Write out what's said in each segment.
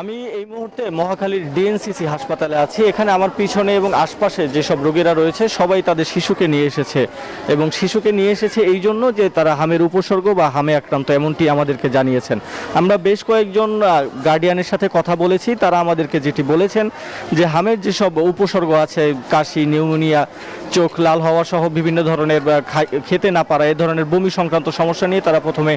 আমি এই মুহূর্তে মহাখালীর ডিএনসিসি হাসপাতালে আছি। এখানে আমার পিছনে এবং আশপাশে যেসব রোগীরা রয়েছে সবাই তাদের শিশুকে নিয়ে এসেছে এবং শিশুকে নিয়ে এসেছে এই জন্য যে তারা হামের উপসর্গ বা হামে আক্রান্ত, এমনটি আমাদেরকে জানিয়েছেন। আমরা বেশ কয়েকজন গার্ডিয়ানের সাথে কথা বলেছি, তারা আমাদেরকে যেটি বলেছেন যে হামের যেসব উপসর্গ আছে, কাশি, নিউমোনিয়া, চোখ লাল হওয়া সহ বিভিন্ন ধরনের খেতে না পারা, এই ধরনের বমি সংক্রান্ত সমস্যা নিয়ে তারা প্রথমে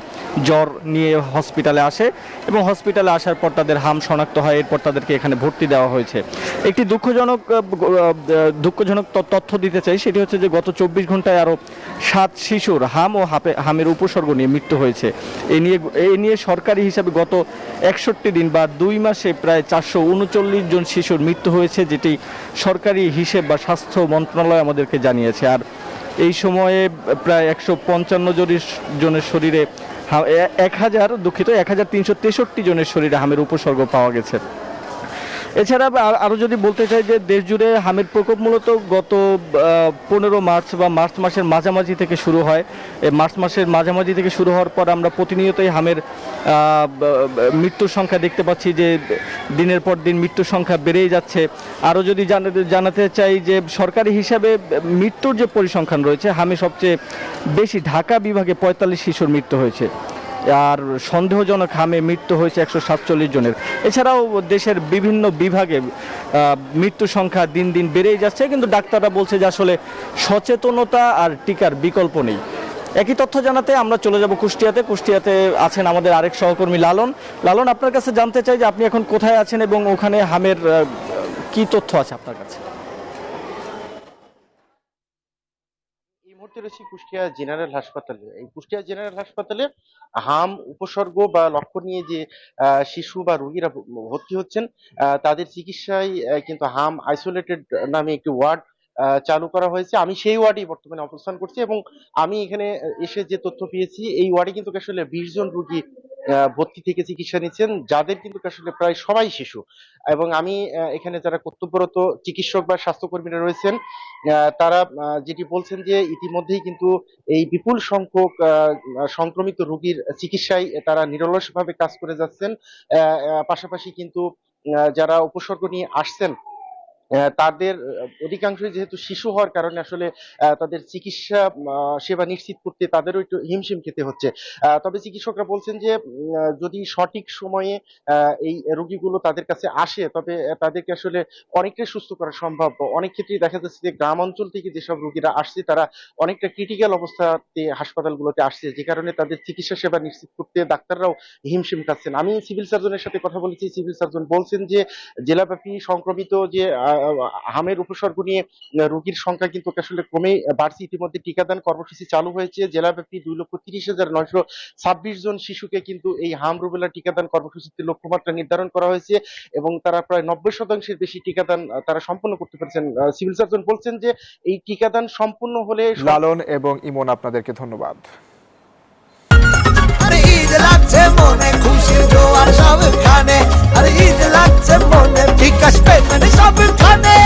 জ্বর নিয়ে হসপিটালে আসে এবং হসপিটালে আসার পর তাদের হাম শনাক্ত হয়। এরপর তাদেরকে এখানে ভর্তি দেওয়া হয়েছে। একটি দুঃখজনক তথ্য দিতে চাই, সেটি হচ্ছে যে গত 24 ঘন্টায় আরও 7 শিশুর হাম ও হামের উপসর্গ নিয়ে মৃত্যু হয়েছে। এ নিয়ে সরকারি হিসাবে গত 61 দিন বা 2 মাসে প্রায় 439 জন শিশুর মৃত্যু হয়েছে, যেটি সরকারি হিসেব বা স্বাস্থ্য মন্ত্রণালয় আমাদেরকে জানিয়েছে। আর এই সময়ে প্রায় 155 জনের শরীরে 1363 জনের শরীরে হামের উপসর্গ পাওয়া গেছে। এছাড়া আরও যদি বলতে চাই যে দেশ জুড়ে হামের প্রকোপ মূলত গত 15 মার্চ বা মার্চ মাসের মাঝামাঝি থেকে শুরু হয়। মার্চ মাসের মাঝামাঝি থেকে শুরু হওয়ার পর আমরা প্রতিনিয়তই হামের মৃত্যুর সংখ্যা দেখতে পাচ্ছি যে দিনের পর দিন মৃত্যুর সংখ্যা বেড়েই যাচ্ছে। আরও যদি জানাতে চাই যে সরকারি হিসাবে মৃত্যুর যে পরিসংখ্যান রয়েছে, হামে সবচেয়ে বেশি ঢাকা বিভাগে 45 শিশুর মৃত্যু হয়েছে, আর সন্দেহজনক হামে মৃত্যু হয়েছে 147 জনের। এছাড়াও দেশের বিভিন্ন বিভাগে মৃত্যুর সংখ্যা দিন দিন বেড়েই যাচ্ছে, কিন্তু ডাক্তাররা বলছে যে আসলে সচেতনতা আর টিকার বিকল্প নেই। একই তথ্য জানাতে আমরা চলে যাব কুষ্টিয়াতে। কুষ্টিয়াতে আছেন আমাদের আরেক সহকর্মী লালন। লালন, আপনার কাছে জানতে চাই যে আপনি এখন কোথায় আছেন এবং ওখানে হামের কি তথ্য আছে আপনার কাছে? এই মুহূর্তে রয়েছি কুষ্টিয়া জেনারেল হাসপাতালে। এই কুষ্টিয়া জেনারেল হাসপাতালে হাম উপসর্গ বা লক্ষণ নিয়ে যে শিশু বা রোগীরা ভর্তি হচ্ছেন, তাদের চিকিৎসায় কিন্তু হাম আইসোলেটেড নামে একটি ওয়ার্ড চালু করা হয়েছে। আমি সেই ওয়ার্ডেই বর্তমানে অবস্থান করছি এবং আমি এখানে এসে যে তথ্য পেয়েছি, এই ওয়ার্ডে কিন্তু আসলে 20 জন রোগী ভর্তি থেকে চিকিৎসা নিচ্ছেন, যাদের কিন্তু আসলে প্রায় সবাই শিশু। এবং আমি এখানে যারা কর্তব্যরত চিকিৎসক বা স্বাস্থ্যকর্মীরা রয়েছেন, তারা যেটি বলছেন যে ইতিমধ্যেই কিন্তু এই বিপুল সংখ্যক সংক্রমিত রোগীর চিকিৎসায় তারা নিরলসভাবে কাজ করে যাচ্ছেন। পাশাপাশি কিন্তু যারা উপসর্গ নিয়ে আসছেন, তাদের অধিকাংশই যেহেতু শিশু হওয়ার কারণে আসলে তাদের চিকিৎসা সেবা নিশ্চিত করতে তাদেরও একটু হিমশিম খেতে হচ্ছে। তবে চিকিৎসকরা বলছেন যে যদি সঠিক সময়ে এই রোগীগুলো তাদের কাছে আসে, তবে তাদেরকে আসলে অনেকটাই সুস্থ করা সম্ভব। অনেক ক্ষেত্রেই দেখা যাচ্ছে যে গ্রাম অঞ্চল থেকে যেসব রোগীরা আসছে, তারা অনেকটা ক্রিটিক্যাল অবস্থাতে হাসপাতালগুলোতে আসছে, যে কারণে তাদের চিকিৎসা সেবা নিশ্চিত করতে ডাক্তাররাও হিমশিম খাচ্ছেন। আমি সিভিল সার্জনের সাথে কথা বলেছি। সিভিল সার্জন বলছেন যে জেলাব্যাপী সংক্রমিত যে হামের উপসর্গ নিয়ে রোগীর সংখ্যা কিন্তু আসলে কমে বাড়ছে। ইতিমধ্যে টিকাদান কর্মসূচি চালু হয়েছে। জেলাব্যাপী 2,30,926 জন শিশুকে কিন্তু এই হাম রুবেলা টিকাদান কর্মসূচিতে লক্ষ্যমাত্রা নির্ধারণ করা হয়েছে এবং তারা প্রায় 90% বেশি টিকাদান তারা সম্পন্ন করতে পেরেছেন। সিভিল সার্জন বলছেন যে এই টিকাদান সম্পূর্ণ হলে লালন এবং ইমন, আপনাদেরকে ধন্যবাদ। আরে ঈদ লাগছে মনে, খুশির জোয়ার সবখানে। আরে ঈদ লাগছে মনে, বিকাশ পেমেন্ট সবখানে।